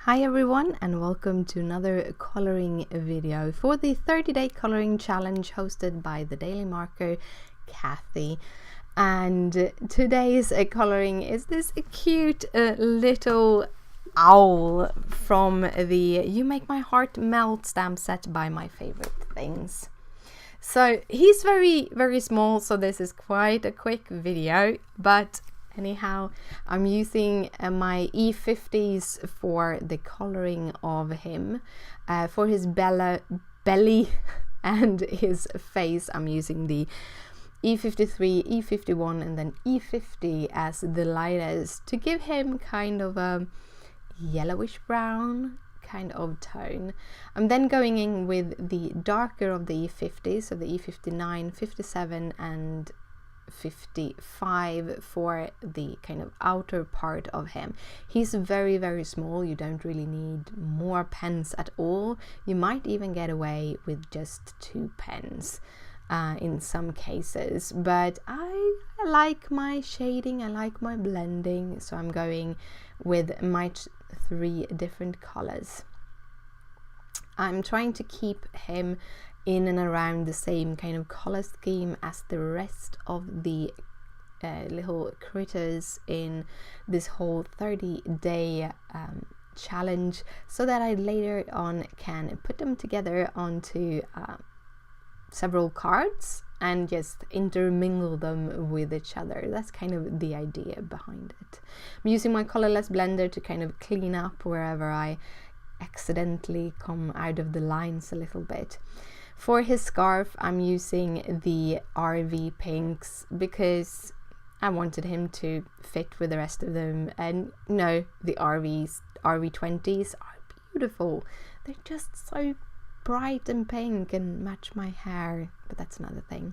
Hi everyone, and welcome to another coloring video for the 30-day coloring challenge hosted by the Daily Marker, Kathy. And today's coloring is this cute little owl from the You Make My Heart Melt stamp set by My Favorite Things. So he's very small, so this is quite a quick video, but anyhow, I'm using my E50s for the coloring of him. For his belly and his face, I'm using the E53, E51 and then E50 as the lightest to give him kind of a yellowish brown kind of tone. I'm then going in with the darker of the E50, so the E59, 57 and 55 for the kind of outer part of him. He's very small. You don't really need more pens at all. You might even get away with just 2 pens in some cases, but I like my shading, I like my blending, so I'm going with my 3 different colors. I'm trying to keep him in and around the same kind of color scheme as the rest of the little critters in this whole 30-day challenge, so that I later on can put them together onto several cards and just intermingle them with each other. That's kind of the idea behind it. I'm using my colorless blender to kind of clean up wherever I accidentally come out of the lines a little bit. For his scarf, I'm using the RV pinks because I wanted him to fit with the rest of them, and no, the RV20s are beautiful. They're just so bright and pink and match my hair, but that's another thing.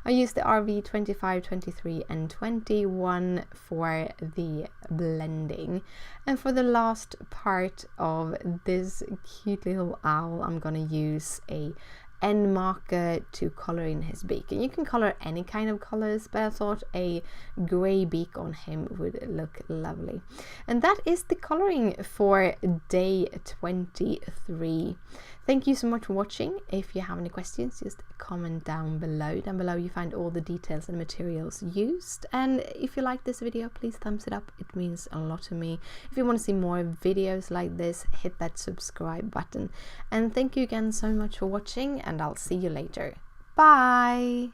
I used the RV 25, 23 and 21 for the blending, and for the last part of this cute little owl, I'm gonna use a end marker to color in his beak. And you can color any kind of colors, but I thought a gray beak on him would look lovely. And that is the coloring for day 23. Thank you so much for watching. If you have any questions, just comment down below. Down below you find all the details and materials used. And if you like this video, please thumbs it up. It means a lot to me. If you want to see more videos like this, hit that subscribe button. And thank you again so much for watching, and I'll see you later. Bye!